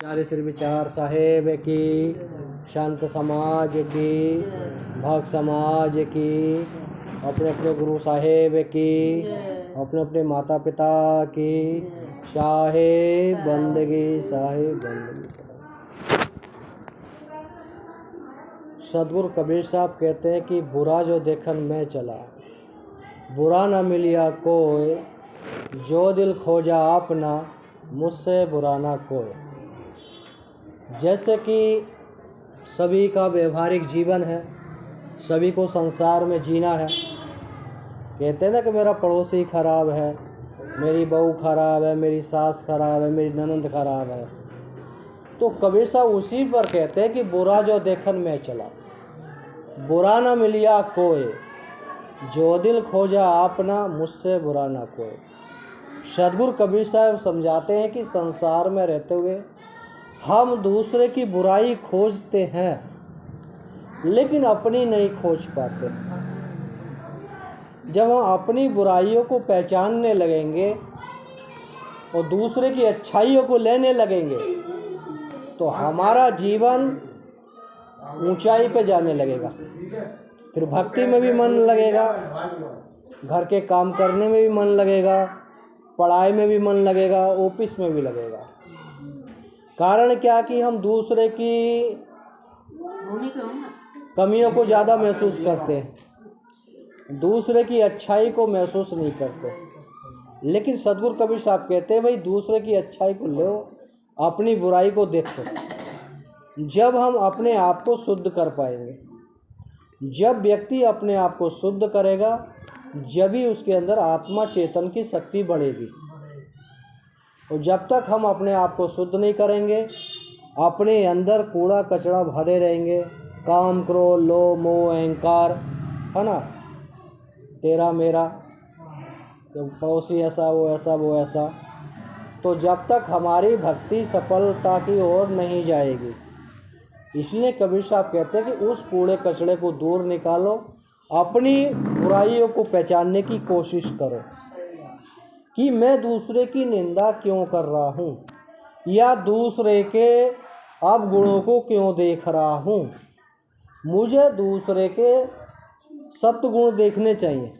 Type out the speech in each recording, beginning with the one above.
आचार्य श्री विचार साहेब की, संत समाज की, भक्त समाज की, अपने अपने गुरु साहेब की, अपने अपने माता पिता की, साहेब बंदगी साहेब बंदगी साहेब। सदगुरु कबीर साहब कहते हैं कि बुरा जो देखन मैं चला, बुरा न मिलिया कोई, जो दिल खोजा अपना, मुझसे बुरा ना कोई। जैसे कि सभी का व्यवहारिक जीवन है, सभी को संसार में जीना है। कहते हैं ना कि मेरा पड़ोसी खराब है, मेरी बहू खराब है, मेरी सास खराब है, मेरी ननंद खराब है। तो कबीर साहब उसी पर कहते हैं कि बुरा जो देखन मैं चला, बुरा ना मिलिया कोई, जो दिल खोजा अपना, मुझसे बुरा ना कोई। सदगुरु कबीर साहब समझाते हैं कि संसार में रहते हुए हम दूसरे की बुराई खोजते हैं, लेकिन अपनी नहीं खोज पाते। जब हम अपनी बुराइयों को पहचानने लगेंगे और दूसरे की अच्छाइयों को लेने लगेंगे, तो हमारा जीवन ऊंचाई पे जाने लगेगा। फिर भक्ति में भी मन लगेगा, घर के काम करने में भी मन लगेगा, पढ़ाई में भी मन लगेगा, ऑफिस में भी लगेगा। कारण क्या कि हम दूसरे की कमियों को ज़्यादा महसूस करते हैं, दूसरे की अच्छाई को महसूस नहीं करते। लेकिन सदगुरु कबीर साहब कहते हैं भाई दूसरे की अच्छाई को लो, अपनी बुराई को देखो। जब हम अपने आप को शुद्ध कर पाएंगे, जब व्यक्ति अपने आप को शुद्ध करेगा, जब ही उसके अंदर आत्मा चेतन की शक्ति बढ़ेगी। और जब तक हम अपने आप को शुद्ध नहीं करेंगे, अपने अंदर कूड़ा कचरा भरे रहेंगे, काम क्रोध लोभ मोह अहंकार, है ना, तेरा मेरा, पड़ोसी ऐसा वो ऐसा वो ऐसा, तो जब तक हमारी भक्ति सफलता की ओर नहीं जाएगी। इसलिए कबीर साहब कहते हैं कि उस कूड़े कचरे को दूर निकालो, अपनी बुराइयों को पहचानने की कोशिश करो कि मैं दूसरे की निंदा क्यों कर रहा हूँ, या दूसरे के अवगुणों को क्यों देख रहा हूँ। मुझे दूसरे के सत्गुण देखने चाहिए,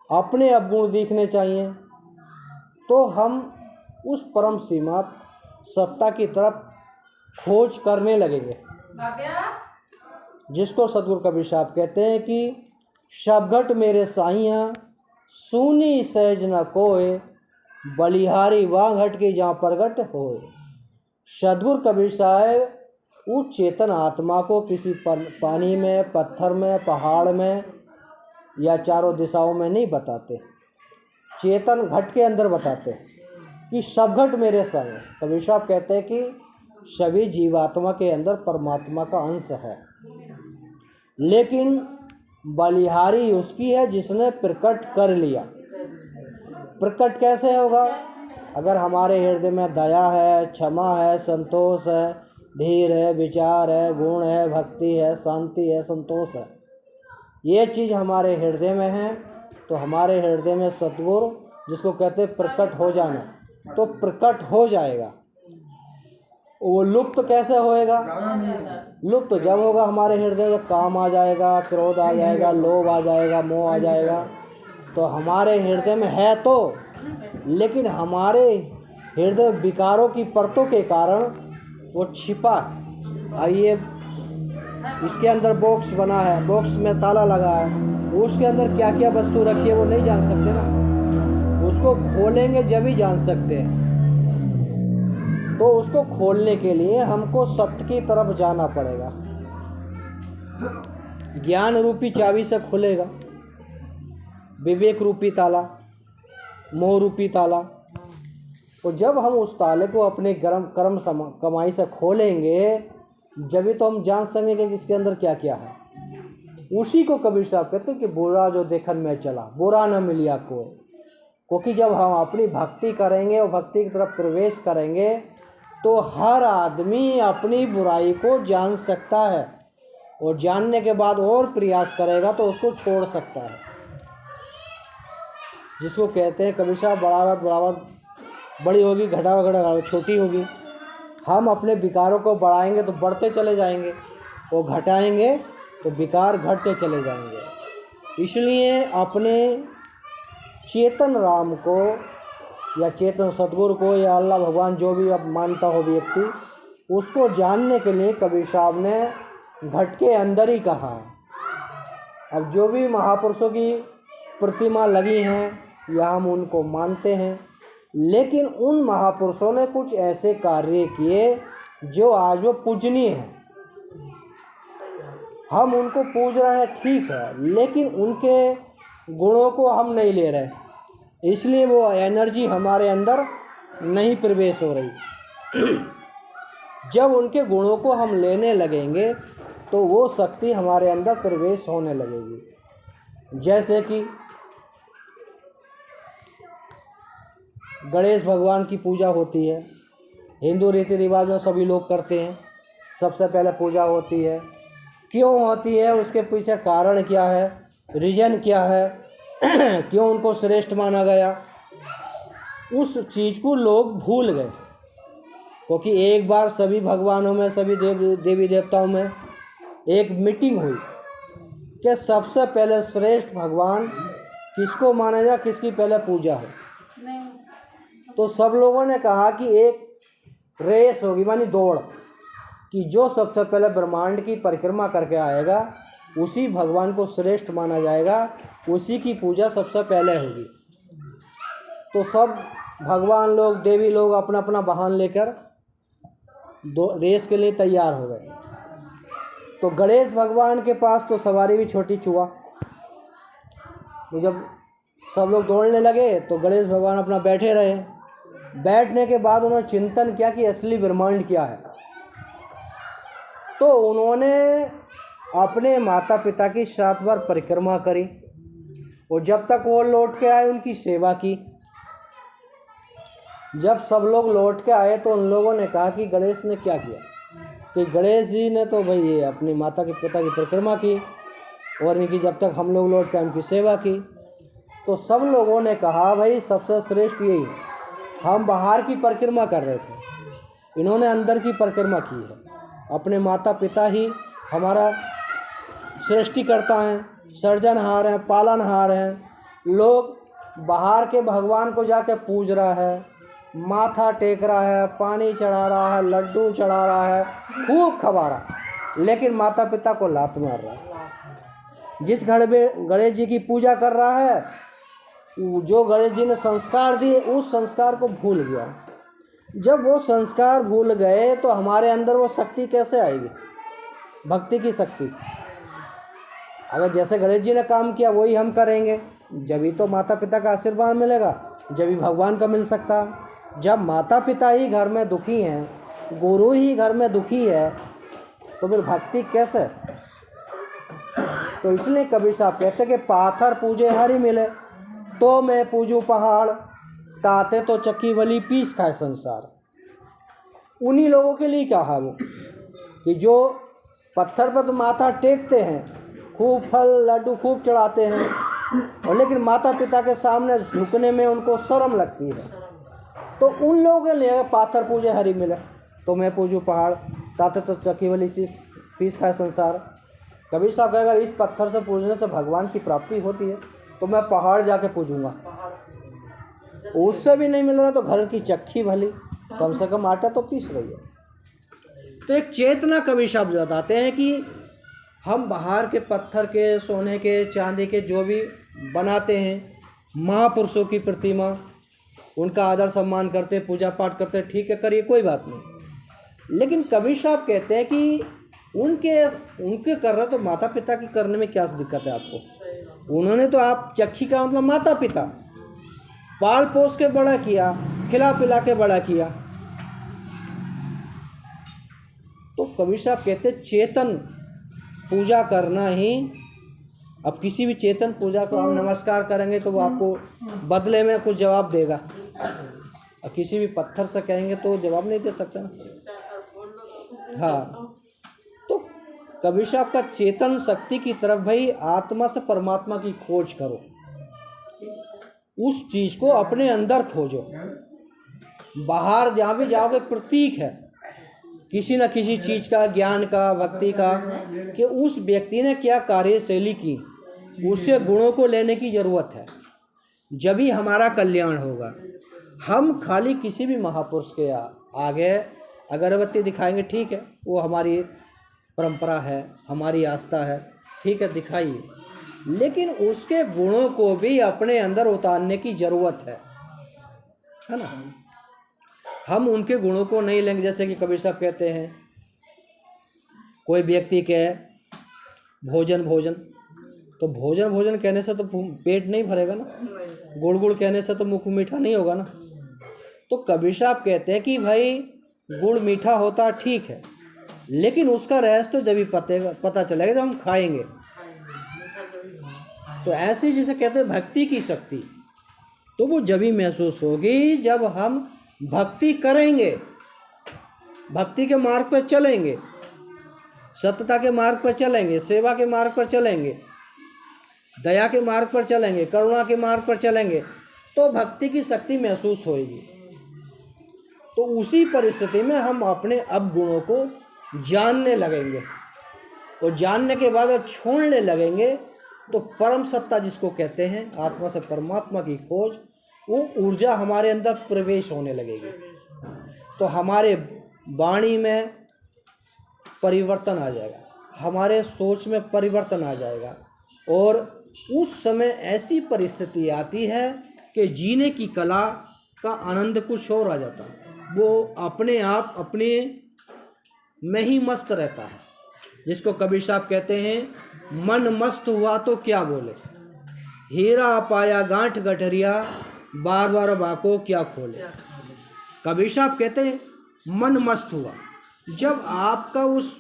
अपने अवगुण देखने चाहिए, तो हम उस परम सीमा सत्ता की तरफ खोज करने लगेंगे, जिसको सदगुरु कबीर साहब कहते हैं कि सब घट मेरे साइयाँ, सुनी सहज न कोय, बलिहारी वहाँ घट के जहाँ प्रगट होए। सदगुरु कबीर साहब उस चेतन आत्मा को किसी पानी में, पत्थर में, पहाड़ में या चारों दिशाओं में नहीं बताते, चेतन घट के अंदर बताते कि सब घट मेरे संग। कबीर साहब कहते हैं कि सभी जीवात्मा के अंदर परमात्मा का अंश है, लेकिन बलिहारी उसकी है जिसने प्रकट कर लिया। प्रकट कैसे होगा? अगर हमारे हृदय में दया है, क्षमा है, संतोष है, धीर है, विचार है, गुण है, भक्ति है, शांति है, संतोष है, ये चीज़ हमारे हृदय में है, तो हमारे हृदय में सतगुरु, जिसको कहते हैं प्रकट हो जाना, तो प्रकट हो जाएगा। वो लुप्त कैसे होएगा? लुप्त जब होगा हमारे हृदय में काम आ जाएगा, क्रोध आ जाएगा, लोभ आ जाएगा, मोह आ जाएगा, तो हमारे हृदय में है तो, लेकिन हमारे हृदय विकारों की परतों के कारण वो छिपा है। आइए, इसके अंदर बॉक्स बना है, बॉक्स में ताला लगा है, उसके अंदर क्या क्या वस्तु रखी है वो नहीं जान सकते ना, उसको खोलेंगे जब ही जान सकते हैं। तो उसको खोलने के लिए हमको सत्य की तरफ जाना पड़ेगा। ज्ञान रूपी चाबी से खुलेगा विवेक रूपी ताला, मोह रूपी ताला। और जब हम उस ताले को अपने कर्म कमाई से खोलेंगे, जब तो हम जान सकेंगे कि इसके अंदर क्या क्या है। उसी को कबीर साहब कहते हैं कि बुरा जो देखन में चला, बुरा न मिलिया कोई। क्योंकि जब हम अपनी भक्ति करेंगे और भक्ति की तरफ प्रवेश करेंगे, तो हर आदमी अपनी बुराई को जान सकता है, और जानने के बाद और प्रयास करेगा तो उसको छोड़ सकता है। जिसको कहते हैं कबीर साहब, बड़ी होगी घटा छोटी होगी, हम अपने विकारों को बढ़ाएंगे तो बढ़ते चले जाएंगे, और घटाएंगे तो विकार घटते चले जाएंगे। इसलिए अपने चेतन राम को या चेतन सतगुरु को या अल्लाह भगवान जो भी अब मानता हो व्यक्ति, उसको जानने के लिए कबीर साहब ने घट के अंदर ही कहा है। अब जो भी महापुरुषों की प्रतिमा लगी हैं या हम उनको मानते हैं, लेकिन उन महापुरुषों ने कुछ ऐसे कार्य किए जो आज वो पूजनीय हैं। हम उनको पूज रहे हैं, ठीक है, लेकिन उनके गुणों को हम नहीं ले रहे, इसलिए वो एनर्जी हमारे अंदर नहीं प्रवेश हो रही। जब उनके गुणों को हम लेने लगेंगे तो वो शक्ति हमारे अंदर प्रवेश होने लगेगी। जैसे कि गणेश भगवान की पूजा होती है, हिंदू रीति रिवाज में सभी लोग करते हैं। सबसे पहले पूजा होती है, क्यों होती है, उसके पीछे कारण क्या है, रीजन क्या है, क्यों उनको श्रेष्ठ माना गया, उस चीज़ को लोग भूल गए। क्योंकि एक बार सभी भगवानों में, सभी देवी देवताओं में एक मीटिंग हुई कि सबसे पहले श्रेष्ठ भगवान किसको माना जाए, किसकी पहले पूजा है। तो सब लोगों ने कहा कि एक रेस होगी, मानी दौड़, कि जो सबसे पहले ब्रह्मांड की परिक्रमा करके आएगा उसी भगवान को श्रेष्ठ माना जाएगा, उसी की पूजा सबसे पहले होगी। तो सब भगवान लोग, देवी लोग अपना अपना वाहन लेकर रेस के लिए तैयार हो गए। तो गणेश भगवान के पास तो सवारी भी छोटी चुआ। तो जब सब लोग दौड़ने लगे तो गणेश भगवान अपना बैठे रहे। बैठने के बाद उन्होंने चिंतन किया कि असली ब्रह्मांड क्या है। तो उन्होंने अपने माता पिता की 7 बार परिक्रमा करी, और जब तक वो लौट के आए उनकी सेवा की। जब सब लोग लौट के आए तो उन लोगों ने कहा कि गणेश ने क्या किया, कि गणेश जी ने तो भाई ये अपनी माता के पिता की परिक्रमा की और इनकी जब तक हम लोग लौट के उनकी सेवा की। तो सब लोगों ने कहा भाई सबसे श्रेष्ठ यही है, हम बाहर की परिक्रमा कर रहे थे, इन्होंने अंदर की परिक्रमा की है। अपने माता पिता ही हमारा सृष्टिकर्ता हैं, सृजनहार हैं, पालनहार हैं। लोग बाहर के भगवान को जाके पूज रहा है, माथा टेक रहा है, पानी चढ़ा रहा है, लड्डू चढ़ा रहा है, खूब खवा रहा है, लेकिन माता पिता को लात मार रहा है। जिस घर में गणेश जी की पूजा कर रहा है, जो गणेश जी ने संस्कार दिए उस संस्कार को भूल गया। जब वो संस्कार भूल गए तो हमारे अंदर वो शक्ति कैसे आएगी, भक्ति की शक्ति। अगर जैसे गणेश जी ने काम किया वही हम करेंगे, जब ही तो माता पिता का आशीर्वाद मिलेगा, जब ही भगवान का मिल सकता। जब माता पिता ही घर में दुखी हैं, गुरु ही घर में दुखी है, तो फिर भक्ति कैसे। तो इसलिए कबीर साहब कहते कि पाथर पूजे हरि मिले, तो मैं पूजू पहाड़, ताते तो चक्की वली पीस खाए संसार। उन्हीं लोगों के लिए कहा वो कि जो पत्थर पर तो माथा टेकते हैं, खूब फल लड्डू खूब चढ़ाते हैं, और लेकिन माता पिता के सामने झुकने में उनको शर्म लगती है। तो उन लोगों के लिए पाथर पूजे हरि मिले, तो मैं पूजू पहाड़, ताते तो चक्की वली पीस खाए संसार। कबीर साहब कहे अगर इस पत्थर से पूजने से भगवान की प्राप्ति होती है तो मैं पहाड़ जाके पूजूंगा। उससे भी नहीं मिल रहा तो घर की चक्की भली, कम से कम आटा तो पीस रही है। तो एक चेतना कबीर साहब बताते हैं कि हम बाहर के पत्थर के, सोने के, चांदी के जो भी बनाते हैं, महापुरुषों की प्रतिमा, उनका आदर सम्मान करते, पूजा पाठ करते, ठीक है, करिए, कोई बात नहीं। लेकिन कबीर साहब कहते हैं कि उनके कर रहे तो माता पिता की करने में क्या दिक्कत है आपको। उन्होंने तो आप चक्की का मतलब माता पिता पाल पोस के बड़ा किया, खिला पिला के बड़ा किया। तो कबीर साहब कहते चेतन पूजा करना ही, अब किसी भी चेतन पूजा को हम नमस्कार करेंगे तो वो आपको बदले में कुछ जवाब देगा, और किसी भी पत्थर से कहेंगे तो जवाब नहीं दे सकता ना। हाँ, तो कबीर साहब का चेतन शक्ति की तरफ भाई आत्मा से परमात्मा की खोज करो, उस चीज़ को अपने अंदर खोजो। बाहर जहाँ भी जाओगे प्रतीक है, किसी न किसी चीज़ का, ज्ञान का, भक्ति का, कि उस व्यक्ति ने क्या कार्यशैली की, उससे गुणों को लेने की ज़रूरत है, जब ही हमारा कल्याण होगा। हम खाली किसी भी महापुरुष के आगे अगरबत्ती दिखाएंगे, ठीक है, वो हमारी परंपरा है, हमारी आस्था है, ठीक है, दिखाइए, लेकिन उसके गुणों को भी अपने अंदर उतारने की ज़रूरत है ना। हम उनके गुणों को नहीं लेंगे। जैसे कि कबीर साहब कहते हैं, कोई व्यक्ति कहे भोजन भोजन, तो भोजन भोजन कहने से तो पेट नहीं भरेगा ना, गुड़ गुड़ कहने से तो मुख मीठा नहीं होगा ना। तो कबीर साहब कहते हैं कि भाई गुड़ मीठा होता ठीक है, लेकिन उसका रहस्य तो जब ही पता चलेगा जब हम खाएंगे। तो ऐसे जैसे कहते हैं भक्ति की शक्ति, तो वो जब ही महसूस होगी जब हम भक्ति करेंगे, भक्ति के मार्ग पर चलेंगे, सत्यता के मार्ग पर चलेंगे, सेवा के मार्ग पर चलेंगे, दया के मार्ग पर चलेंगे, करुणा के मार्ग पर चलेंगे, तो भक्ति की शक्ति महसूस होगी। तो उसी परिस्थिति में हम अपने अवगुणों को जानने लगेंगे, और जानने के बाद जब छोड़ने लगेंगे तो परम सत्ता जिसको कहते हैं, आत्मा से परमात्मा की खोज, वो ऊर्जा हमारे अंदर प्रवेश होने लगेगी। तो हमारे वाणी में परिवर्तन आ जाएगा, हमारे सोच में परिवर्तन आ जाएगा, और उस समय ऐसी परिस्थिति आती है कि जीने की कला का आनंद कुछ और आ जाता है। वो अपने आप अपने में ही मस्त रहता है, जिसको कबीर साहब कहते हैं, मन मस्त हुआ तो क्या बोले, हीरा पाया गांठ गठरिया, बार बार बाको क्या खोले। कबीर साहब कहते हैं मन मस्त हुआ, जब आपका उस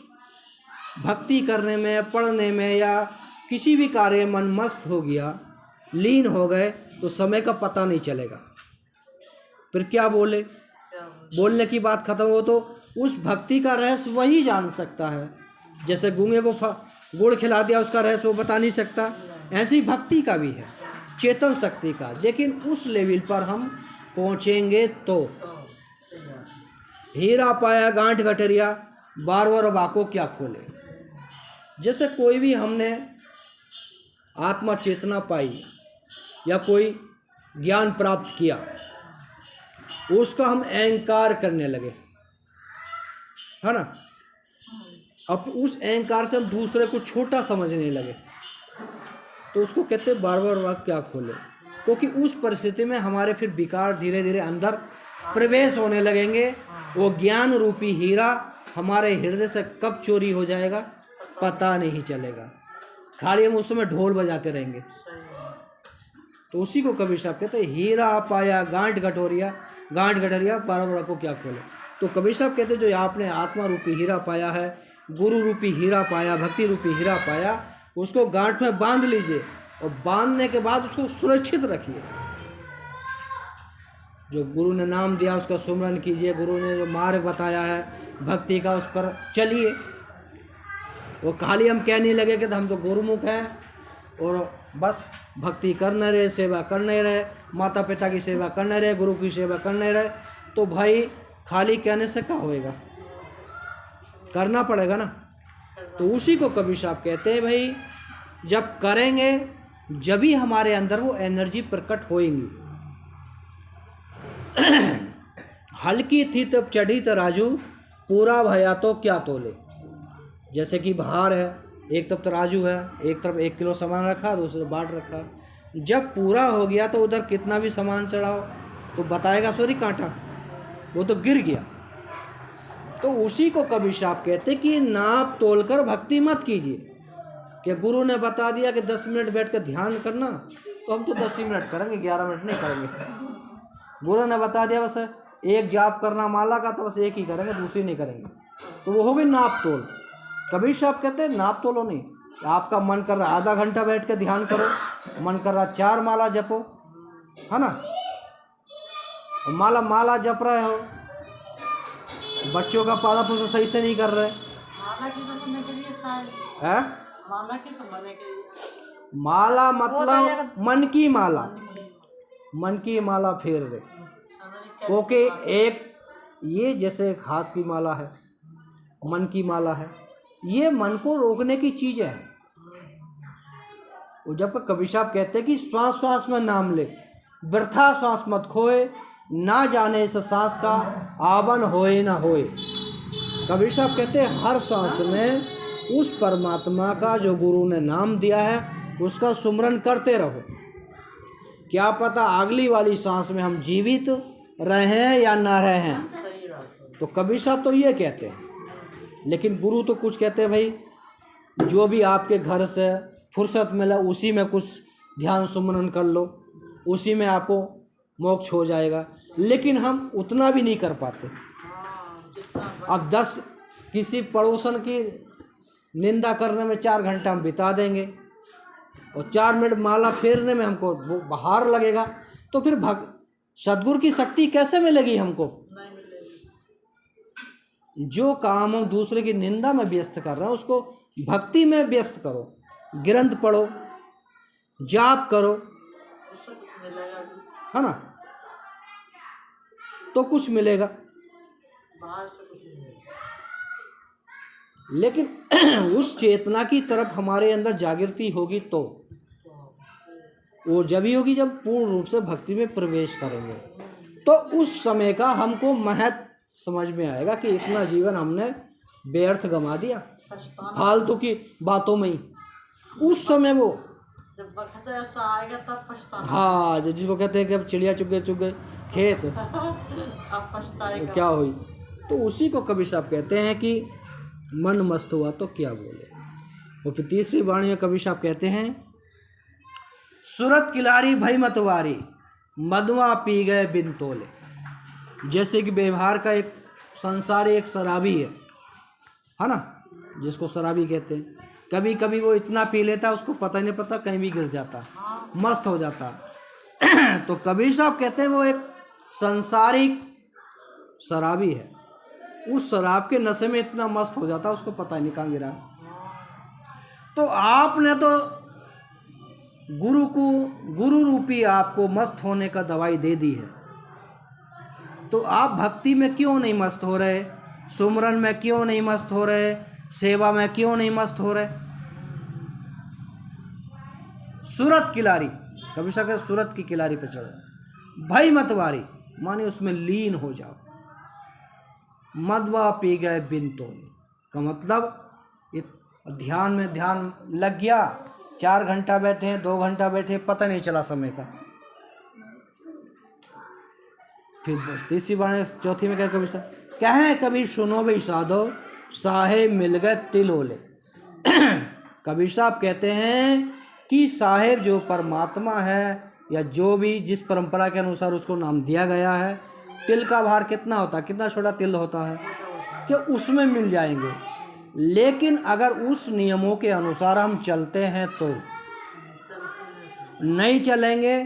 भक्ति करने में, पढ़ने में या किसी भी कार्य मन मस्त हो गया, लीन हो गए, तो समय का पता नहीं चलेगा। फिर क्या बोले, बोलने की बात खत्म हो, तो उस भक्ति का रहस्य वही जान सकता है। जैसे गूंगे को गुड़ खिला दिया, उसका रहस्य वो बता नहीं सकता, ऐसी भक्ति का भी है, चेतन शक्ति का। लेकिन उस लेवल पर हम पहुँचेंगे तो हीरा पाया गांठ गठरिया, बार बार बाको क्या खोले। जैसे कोई भी हमने आत्मा चेतना पाई या कोई ज्ञान प्राप्त किया, उसका हम अहंकार करने लगे, है ना। अब उस अहंकार से हम दूसरे को छोटा समझने लगे, तो उसको कहते हैं बार बार वाक क्या खोले। क्योंकि उस परिस्थिति में हमारे फिर विकार धीरे धीरे अंदर प्रवेश होने लगेंगे। वो ज्ञान रूपी हीरा हमारे हृदय से कब चोरी हो जाएगा पता नहीं चलेगा, खाली हम उस समय ढोल बजाते रहेंगे। तो उसी को कबीर साहब कहते हैं, हीरा पाया गांठ गठोरिया, गांठ गठरिया, बार बार को क्या खोले। तो कबीर साहब कहते हैं, जो आपने आत्मा रूपी हीरा पाया है, गुरु रूपी हीरा पाया, भक्ति रूपी हीरा पाया, उसको गांठ में बांध लीजिए, और बांधने के बाद उसको सुरक्षित रखिए। जो गुरु ने नाम दिया उसका सुमरन कीजिए, गुरु ने जो मार्ग बताया है भक्ति का, उस पर चलिए। वो खाली हम कहने लगे कि हम तो गुरुमुख हैं और बस भक्ति करने रहे, सेवा करने रहे, माता पिता की सेवा करने रहे, गुरु की सेवा करने रहे, तो भाई खाली कहने से क्या होएगा, करना पड़ेगा ना। तो उसी को कबीर साहब कहते हैं, भाई जब करेंगे जब ही हमारे अंदर वो एनर्जी प्रकट होएंगी। हल्की थी तब चढ़ी तराजू, पूरा भया तो क्या तोले। जैसे कि भार है, एक तरफ तराजू है, एक तरफ 1 किलो सामान रखा, दूसरे तरफ बाट रखा, जब पूरा हो गया तो उधर कितना भी सामान चढ़ाओ तो बताएगा सॉरी कांटा, वो तो गिर गया। तो उसी को कबीर साहब कहते कि नाप तोल कर भक्ति मत कीजिए। कि गुरु ने बता दिया कि 10 मिनट बैठ कर ध्यान करना, तो हम तो 10 ही मिनट करेंगे, 11 मिनट नहीं करेंगे। गुरु ने बता दिया बस एक जाप करना माला का, तो बस एक ही करेंगे, दूसरी नहीं करेंगे, तो वो हो गई नाप तोल। कबीर साहब कहते हैं नाप तोलो नहीं, आपका मन कर रहा आधा घंटा बैठ के ध्यान करो, मन कर रहा 4 माला जपो, है ना। माला जप रहे हो, बच्चों का पाला पोषण सही से नहीं कर रहे, माला की तो बनने के लिए है, माला की तो बनने के लिए, माला मतलब मन की माला, मन की माला फेर रहे। क्योंकि एक ये जैसे एक हाथ की माला है, मन की माला है, ये मन को रोकने की चीज़ है। और जब कबीर साहब कहते हैं कि श्वास श्वास में नाम ले, वृथा श्वास मत खोए, ना जाने इस सांस का आवन होए ना होए। कबीर साहब कहते हैं हर सांस में उस परमात्मा का जो गुरु ने नाम दिया है उसका सुमरन करते रहो। क्या पता अगली वाली सांस में हम जीवित रहें या ना रहें। सही बात है। तो कबीर साहब तो ये कहते हैं, लेकिन गुरु तो कुछ कहते हैं भाई जो भी आपके घर से फुर्सत मिला उसी में कुछ ध्यान सुमरन कर लो, उसी में आपको मोक्ष हो जाएगा। लेकिन हम उतना भी नहीं कर पाते। हाँ, जितना अब 10 किसी पड़ोसन की निंदा करने में 4 घंटा हम बिता देंगे और 4 मिनट माला फेरने में हमको वो बहार लगेगा, तो फिर सद्गुरु की शक्ति कैसे मिलेगी हमको। नहीं मिलेगी। जो काम हम दूसरे की निंदा में व्यस्त कर रहे हैं उसको भक्ति में व्यस्त करो, ग्रंथ पढ़ो, जाप करो, उससे कुछ मिलेगा भी, है ना, तो कुछ मिलेगा। बाहर से कुछ नहीं मिलेगा। लेकिन उस चेतना की तरफ हमारे अंदर जागृति होगी तो वो जब ही होगी जब पूर्ण रूप से भक्ति में प्रवेश करेंगे, तो उस समय का हमको महत्व समझ में आएगा कि इतना जीवन हमने व्यर्थ गंवा दिया पछताना, फालतू की बातों में ही। उस समय वो जब वक्त ऐसा आएगा तब पछताना। हाँ, जिसको कहते हैं कि अब चिड़िया चुग गए खेत, अब पछताएगा। क्या हुई। तो उसी को कबीर साहब कहते हैं कि मन मस्त हुआ तो क्या बोले। और फिर तीसरी वाणी में कबीर साहब कहते हैं सूरत किलारी भई मतवारी, मदवा पी गए बिन तोले। जैसे कि व्यवहार का एक संसारी एक शराबी है ना, जिसको शराबी कहते हैं। कभी कभी वो इतना पी लेता उसको पता नहीं पता कहीं भी गिर जाता, मस्त हो जाता। तो कबीर साहब कहते हैं वो एक संसारिक शराबी है, उस शराब के नशे में इतना मस्त हो जाता उसको पता नहीं कहाँ गिरा। तो आपने तो गुरु रूपी आपको मस्त होने का दवाई दे दी है, तो आप भक्ति में क्यों नहीं मस्त हो रहे, सुमरन में क्यों नहीं मस्त हो रहे, सेवा में क्यों नहीं मस्त हो रहे। सूरत किलारी, कबीर साहब के सूरत की किलारी पे चढ़े, भई मतवारी माने उसमें लीन हो जाओ, मदवा पी गए बिन तोले का मतलब ध्यान में ध्यान लग गया, 4 घंटा बैठे 2 घंटा बैठे पता नहीं चला समय का। फिर तीसरी बार चौथी में क्या कबीर साहब कहें कबीर सुनो भाई साधो, साहेब मिल गए तिल ओले। कबीर साहब कहते हैं कि साहेब जो परमात्मा है या जो भी जिस परंपरा के अनुसार उसको नाम दिया गया है, तिल का भार कितना होता है, कितना छोटा तिल होता है कि उसमें मिल जाएंगे। लेकिन अगर उस नियमों के अनुसार हम चलते हैं तो नहीं चलेंगे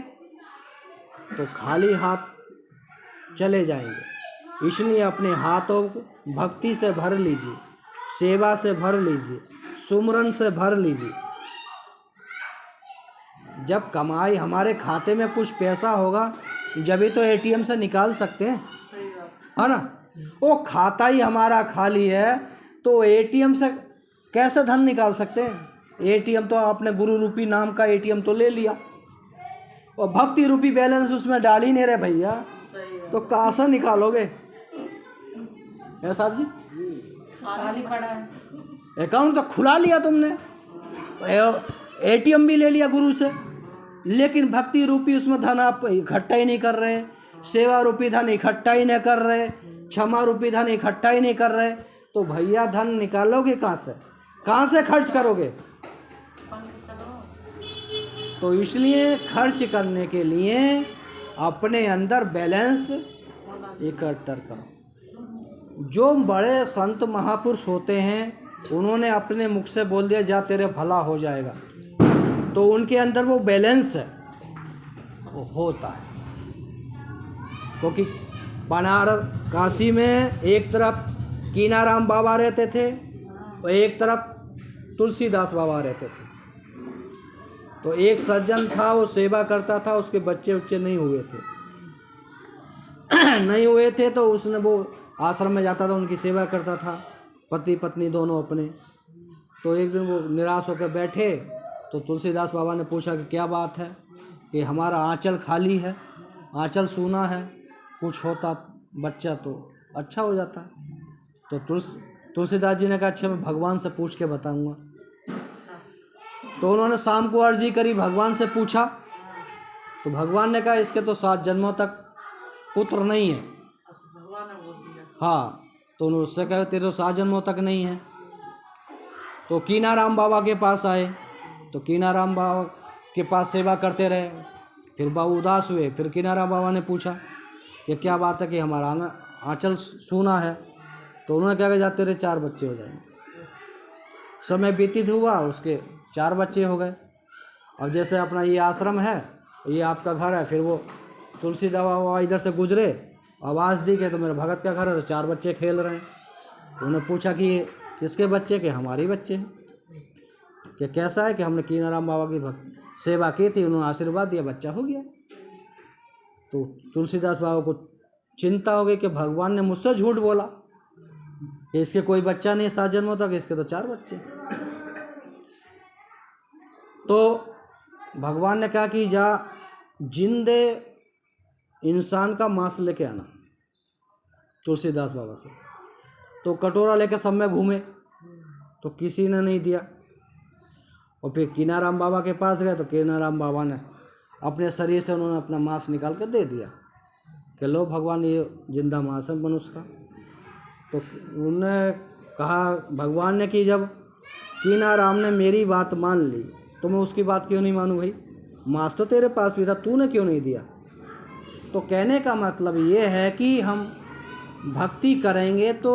तो खाली हाथ चले जाएंगे। इसलिए अपने हाथों को भक्ति से भर लीजिए, सेवा से भर लीजिए, सुमरन से भर लीजिए। जब कमाई हमारे खाते में कुछ पैसा होगा जब ही तो एटीएम से निकाल सकते हैं, सही बात। है ना। वो खाता ही हमारा खाली है तो एटीएम से कैसे धन निकाल सकते हैं। एटीएम तो आपने गुरु रूपी नाम का एटीएम तो ले लिया और भक्ति रूपी बैलेंस उसमें डाल ही नहीं रहे भैया, सही है। तो कहाँ से निकालोगे। है साहब जी, खाली पड़ा है। अकाउंट तो खुला लिया तुमने, एटीएम भी ले लिया गुरु से, लेकिन भक्ति रूपी उसमें धन आप इकट्ठा ही नहीं कर रहे, सेवा रूपी धन इकट्ठा ही नहीं कर रहे, क्षमा रूपी धन इकट्ठा ही नहीं कर रहे, तो भैया धन निकालोगे कहाँ से, कहाँ से खर्च करोगे। तो इसलिए खर्च करने के लिए अपने अंदर बैलेंस इकट्ठा करो। जो बड़े संत महापुरुष होते हैं उन्होंने अपने मुख से बोल दिया जा तेरे भला हो जाएगा, तो उनके अंदर वो बैलेंस है वो होता है। क्योंकि बनारस काशी में एक तरफ कीनाराम बाबा रहते थे और एक तरफ तुलसीदास बाबा रहते थे। तो एक सज्जन था वो सेवा करता था, उसके बच्चे उच्चे नहीं हुए थे नहीं हुए थे तो उसने वो आश्रम में जाता था, उनकी सेवा करता था। पति पत्नी दोनों अपने। तो एक दिन वो निराश होकर बैठे तो तुलसीदास बाबा ने पूछा कि क्या बात है, कि हमारा आंचल खाली है, आंचल सूना है, कुछ होता बच्चा तो अच्छा हो जाता। तो तुलसीदास जी ने कहा अच्छा मैं भगवान से पूछ के बताऊंगा। तो उन्होंने शाम को अर्जी करी, भगवान से पूछा, तो भगवान ने कहा इसके तो 7 जन्मों तक पुत्र नहीं है। भगवान ने बोल दिया। हाँ, तो उन्होंने उससे कहा तेरे तो 7 जन्मों तक नहीं है। तो कीनाराम बाबा के पास आए, तो कीनाराम बाबा के पास सेवा करते रहे। फिर बाबू उदास हुए, फिर कीनाराम बाबा ने पूछा कि क्या बात है कि हमारा आंचल सूना है। तो उन्होंने क्या कहा तेरे 4 बच्चे हो जाएंगे। समय व्यतीत हुआ, उसके 4 बच्चे हो गए। और जैसे अपना ये आश्रम है, ये आपका घर है, फिर वो तुलसीदास बाबा इधर से गुजरे, आवाज़ दी कि तो मेरे भगत का घर है, तो 4 बच्चे खेल रहे हैं। उन्होंने पूछा कि ये किसके बच्चे, कि हमारे बच्चे हैं। कि कैसा है, कि हमने कीनाराम बाबा की भक्त सेवा की थी, उन्होंने आशीर्वाद दिया, बच्चा हो गया। तो तुलसीदास बाबा को चिंता हो गई कि भगवान ने मुझसे झूठ बोला कि इसके कोई बच्चा नहीं 7 जन्मों तक, इसके तो 4 बच्चे। तो भगवान ने कहा कि जा जिंदे इंसान का मांस लेके आना, तुलसीदास बाबा से। तो कटोरा लेकर सब में घूमे, तो किसी ने नहीं दिया। और फिर कीनाराम बाबा के पास गए, तो कीनाराम बाबा ने अपने शरीर से उन्होंने अपना मांस निकाल कर दे दिया कि लो भगवान ये जिंदा मांस है मनुष्य का। तो उन्होंने कहा भगवान ने कि जब कीनाराम ने मेरी बात मान ली तो मैं उसकी बात क्यों नहीं मानूं भाई, मांस तो तेरे पास भी था, तूने क्यों नहीं दिया। तो कहने का मतलब ये है कि हम भक्ति करेंगे तो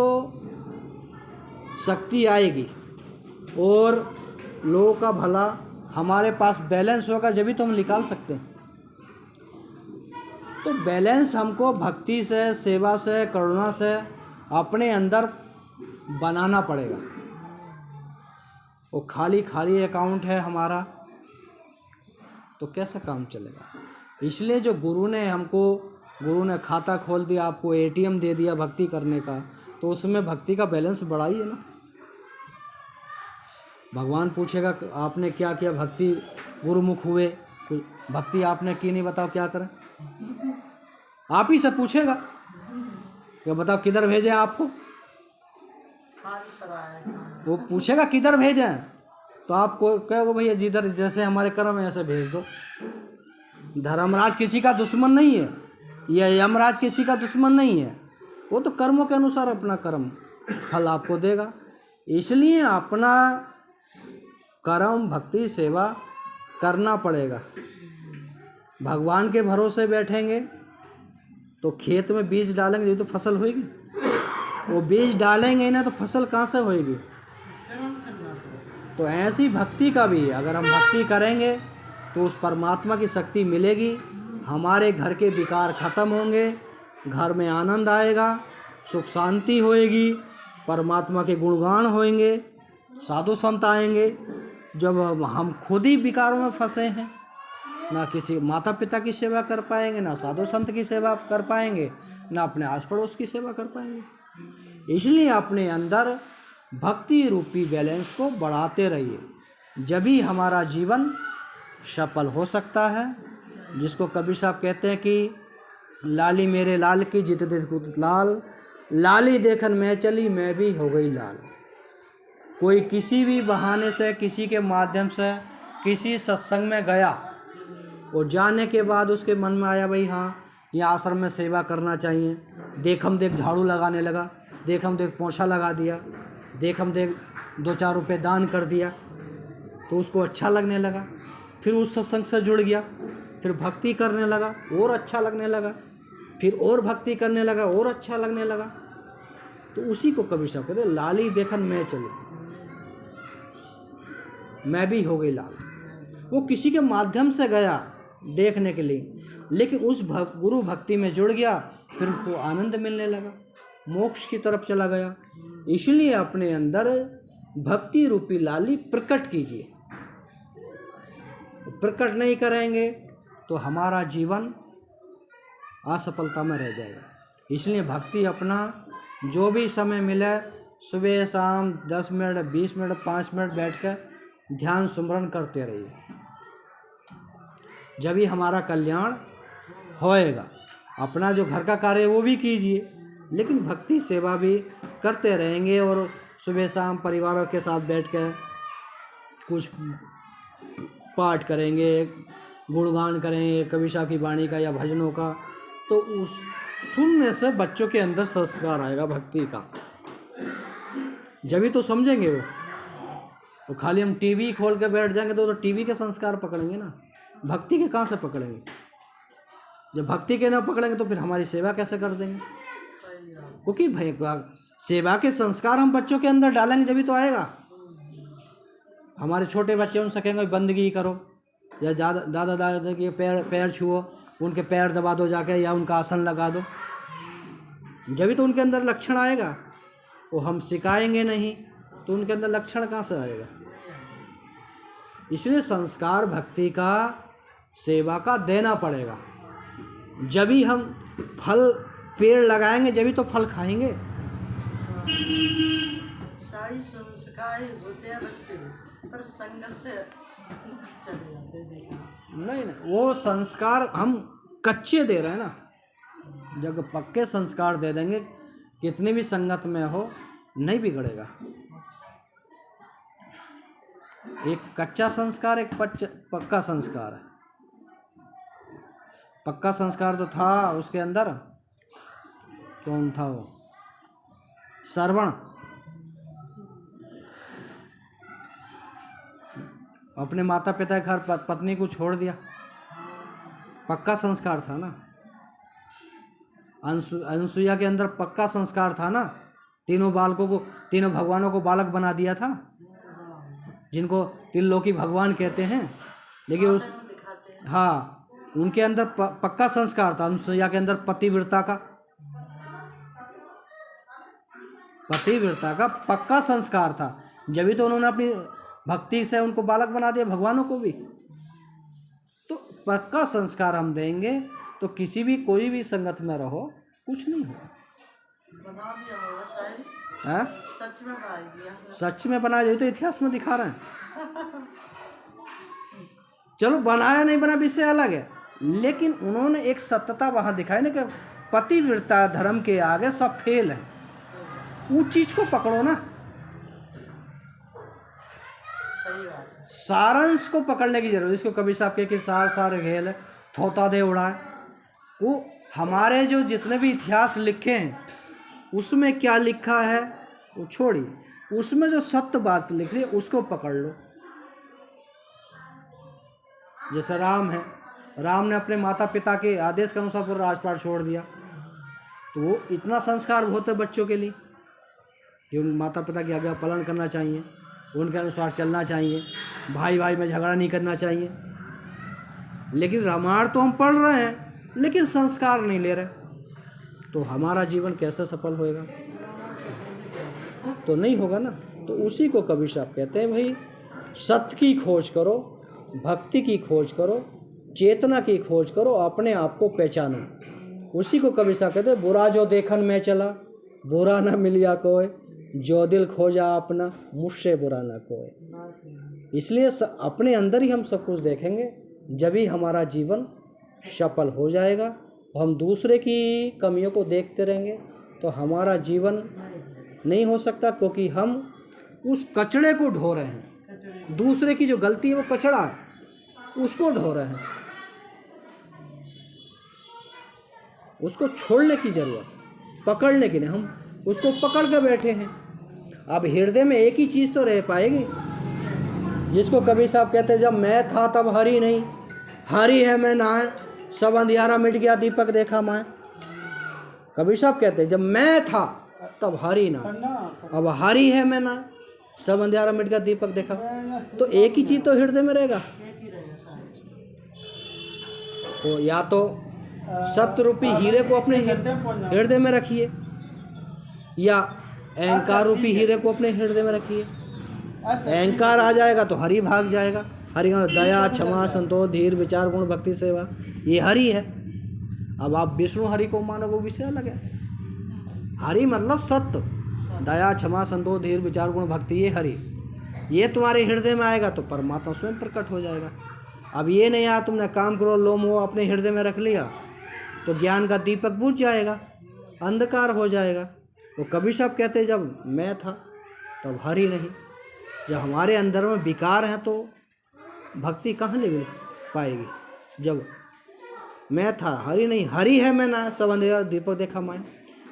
शक्ति आएगी और लोगों का भला, हमारे पास बैलेंस होगा जब भी तो हम निकाल सकते हैं। तो बैलेंस हमको भक्ति से, सेवा से, करुणा से अपने अंदर बनाना पड़ेगा। वो खाली खाली अकाउंट है हमारा तो कैसे काम चलेगा। इसलिए जो गुरु ने खाता खोल दिया, आपको ATM दे दिया भक्ति करने का, तो उसमें भक्ति का बैलेंस बढ़ाइए ना। भगवान पूछेगा आपने क्या किया, भक्ति गुरुमुख हुए, भक्ति आपने की नहीं, बताओ क्या करें। आप ही से पूछेगा कि बताओ किधर भेजें आपको, वो पूछेगा किधर भेजें, तो आपको कहोगे भैया जिधर जैसे हमारे कर्म है ऐसे भेज दो। धर्मराज किसी का दुश्मन नहीं है, या यमराज किसी का दुश्मन नहीं है, वो तो कर्मों के अनुसार अपना कर्म फल आपको देगा। इसलिए अपना कर्म, भक्ति, सेवा करना पड़ेगा। भगवान के भरोसे बैठेंगे तो खेत में बीज डालेंगे तो फसल होगी, वो बीज डालेंगे ना तो फसल कहाँ से होगी। तो ऐसी भक्ति का भी अगर हम भक्ति करेंगे तो उस परमात्मा की शक्ति मिलेगी, हमारे घर के विकार खत्म होंगे, घर में आनंद आएगा, सुख शांति होएगी, परमात्मा के गुणगान होंगे, साधु संत आएंगे। जब हम खुद ही विकारों में फंसे हैं, ना किसी माता पिता की सेवा कर पाएंगे, ना साधु संत की सेवा कर पाएंगे, ना अपने आस पड़ोस की सेवा कर पाएंगे। इसलिए अपने अंदर भक्ति रूपी बैलेंस को बढ़ाते रहिए, जब ही हमारा जीवन सफल हो सकता है। जिसको कबीर साहब कहते हैं कि लाली मेरे लाल की जित देखत लाल, लाली देखन मैं चली मैं भी हो गई लाल। कोई किसी भी बहाने से, किसी के माध्यम से किसी सत्संग में गया और जाने के बाद उसके मन में आया भाई हाँ ये आश्रम में सेवा करना चाहिए, देखम देख झाड़ू लगाने लगा, देखम देख पोछा लगा दिया, देखम देख 2-4 रुपये दान कर दिया, तो उसको अच्छा लगने लगा। फिर उस सत्संग से जुड़ गया, फिर भक्ति करने लगा, और अच्छा लगने लगा, फिर और भक्ति करने लगा, और अच्छा लगने लगा। तो उसी को कबीर साहब कहते लाली देखन मैं चली मैं भी हो गई लाल। वो किसी के माध्यम से गया देखने के लिए, लेकिन उस गुरु भक्ति में जुड़ गया, फिर उसको आनंद मिलने लगा, मोक्ष की तरफ चला गया। इसलिए अपने अंदर भक्ति रूपी लाली प्रकट कीजिए। प्रकट नहीं करेंगे तो हमारा जीवन असफलता में रह जाएगा। इसलिए भक्ति अपना जो भी समय मिले सुबह शाम 10 मिनट 20 मिनट 5 मिनट बैठकर ध्यान सुमरन करते रहिए, जब ही हमारा कल्याण होएगा। अपना जो घर का कार्य है वो भी कीजिए, लेकिन भक्ति सेवा भी करते रहेंगे और सुबह शाम परिवारों के साथ बैठकर कुछ पाठ करेंगे, गुणगान करेंगे कबीर की वाणी का या भजनों का, तो उस सुनने से बच्चों के अंदर संस्कार आएगा भक्ति का, जब ही तो समझेंगे वो। तो खाली हम टीवी खोल के बैठ जाएंगे तो टीवी के संस्कार पकड़ेंगे ना, भक्ति के कहाँ से पकड़ेंगे? जब भक्ति के ना पकड़ेंगे तो फिर हमारी सेवा कैसे कर देंगे? क्योंकि भाई सेवा के संस्कार हम बच्चों के अंदर डालेंगे जब ही तो आएगा। हमारे छोटे बच्चे उनसे कहेंगे बंदगी करो, या दादा दादा के पैर छुओ, उनके पैर दबा दो जाके, या उनका आसन लगा दो, जब ही तो उनके अंदर लक्षण आएगा। वो हम सिखाएंगे नहीं तो उनके अंदर लक्षण कहाँ से आएगा? इसलिए संस्कार भक्ति का, सेवा का देना पड़ेगा, जब ही हम फल पेड़ लगाएंगे जब ही तो फल खाएंगे। सारी संस्कार होते हैं बच्चे, पर संगत से चले जाते हैं। नहीं, वो संस्कार हम कच्चे दे रहे हैं ना। जब पक्के संस्कार दे देंगे, कितनी भी संगत में हो नहीं बिगड़ेगा। एक कच्चा संस्कार, एक पक्का संस्कार है। पक्का संस्कार तो था उसके अंदर, कौन था वो? श्रवण। अपने माता पिता के घर पत्नी को छोड़ दिया, पक्का संस्कार था ना। अनसुईया के अंदर पक्का संस्कार था ना। तीनों भगवानों को बालक बना दिया था, जिनको त्रिलोकी भगवान कहते हैं। लेकिन हाँ, उनके अंदर पक्का संस्कार था। अनसुईया के अंदर पतिव्रता का पक्का संस्कार था, जब भी तो उन्होंने अपनी भक्ति से उनको बालक बना दिया, भगवानों को भी। तो पक्का संस्कार हम देंगे तो किसी भी कोई भी संगत में रहो कुछ नहीं होगा। बना दिया होगा शायद। हाँ, सच में बना दिया। सच में बनाया जाए तो इतिहास में दिखा रहे हैं। चलो बनाया नहीं बना विषय अलग है, लेकिन उन्होंने एक सत्यता वहां दिखाई ना कि पतिव्रता धर्म के आगे सब फेल है। उस चीज को पकड़ो ना, सही बात है। सारांश को पकड़ने की जरूरत। इसको कबीर साहब के कि सार घेल थोता दे उड़ाए। वो हमारे जो जितने भी इतिहास लिखे हैं उसमें क्या लिखा है वो छोड़िए, उसमें जो सत्य बात लिख रही है उसको पकड़ लो। जैसे राम है, राम ने अपने माता पिता के आदेश के अनुसार पूरा राजपाट छोड़ दिया, तो वो इतना संस्कार होते बच्चों के लिए कि उन माता पिता की आज्ञा पालन करना चाहिए, उनके अनुसार चलना चाहिए, भाई भाई में झगड़ा नहीं करना चाहिए। लेकिन रामायण तो हम पढ़ रहे हैं लेकिन संस्कार नहीं ले रहे, तो हमारा जीवन कैसे सफल होएगा? तो नहीं होगा ना। तो उसी को कबीर साहब कहते हैं, भाई सत्य की खोज करो, भक्ति की खोज करो, चेतना की खोज करो, अपने आप को पहचानो। उसी को कबीर साहब कहते हैं, बुरा जो देखन में चला बुरा न मिलिया कोई, जो दिल खोजा अपना मुझसे बुरा ना कोई। इसलिए अपने अंदर ही हम सब कुछ देखेंगे, जब ही हमारा जीवन सफल हो जाएगा। हम दूसरे की कमियों को देखते रहेंगे तो हमारा जीवन नहीं हो सकता, क्योंकि हम उस कचड़े को ढो रहे हैं। दूसरे की जो गलती है वो कचड़ा है, उसको ढो रहे हैं। उसको छोड़ने की जरूरत, पकड़ने की नहीं। हम उसको पकड़ के बैठे हैं। अब हृदय में एक ही चीज़ तो रह पाएगी, जिसको कबीर साहब कहते हैं, जब मैं था तब हरि नहीं, हरि है मैं ना है, सब अंधियारा मिट गया दीपक देखा मैं। कबीर साहब कहते हैं, जब मैं था तब हरि ना, अब हरि है मैं ना, सब अंधियारा मिट गया दीपक देखा। तो एक ही चीज़ तो हृदय में रहेगा। तो या तो सत्य रूपी हीरे को अपने हृदय में रखिए, या अहंकार रूपी हीरे को अपने हृदय में रखिए। अहंकार आ जाएगा तो हरि भाग जाएगा। हरि दया, क्षमा, संतोष, धीर, विचार, गुण, भक्ति, सेवा, ये हरि है। अब आप विष्णु हरि को मानोगे, विषय अलग है। हरि मतलब सत्य, दया, क्षमा, संतोष, धीर, विचार, गुण, भक्ति, ये हरि, ये तुम्हारे हृदय में आएगा तो परमात्मा स्वयं प्रकट हो जाएगा। अब ये नहीं आया तुमने काम करो लोम हो अपने हृदय में रख लिया तो ज्ञान का दीपक बुझ जाएगा, अंधकार हो जाएगा। वो कभी सब कहते जब मैं था तब हरि नहीं, जब हमारे अंदर में विकार हैं तो भक्ति कहाँ ले मिल पाएगी। जब मैं था हरि नहीं, हरि है मैं ना, सब अंधेरा दीपक देखा मैं।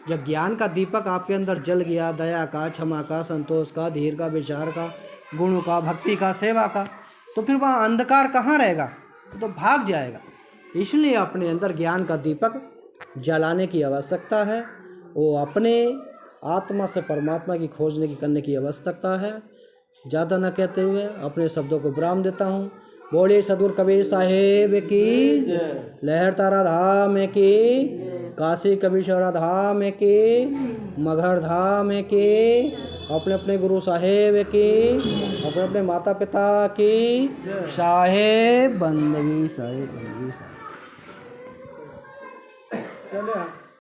जब ज्ञान का दीपक आपके अंदर जल गया, दया का, क्षमा का, संतोष का, धीर का, विचार का, गुणों का, भक्ति का, सेवा का, तो फिर वहाँ अंधकार कहाँ रहेगा, तो भाग जाएगा। इसलिए अपने अंदर ज्ञान का दीपक जलाने की आवश्यकता है, वो अपने आत्मा से परमात्मा की खोजने की करने की आवश्यकता है। ज़्यादा न कहते हुए अपने शब्दों को विराम देता हूँ। बोलिए सदगुरु कबीर साहेब की, लहर तारा धाम की, काशी कबीरश्वरा धाम की, मगहर धाम की, अपने अपने गुरु साहेब की, अपने अपने माता पिता की साहेब बंदगी, साहेब बंदगी, साहेब।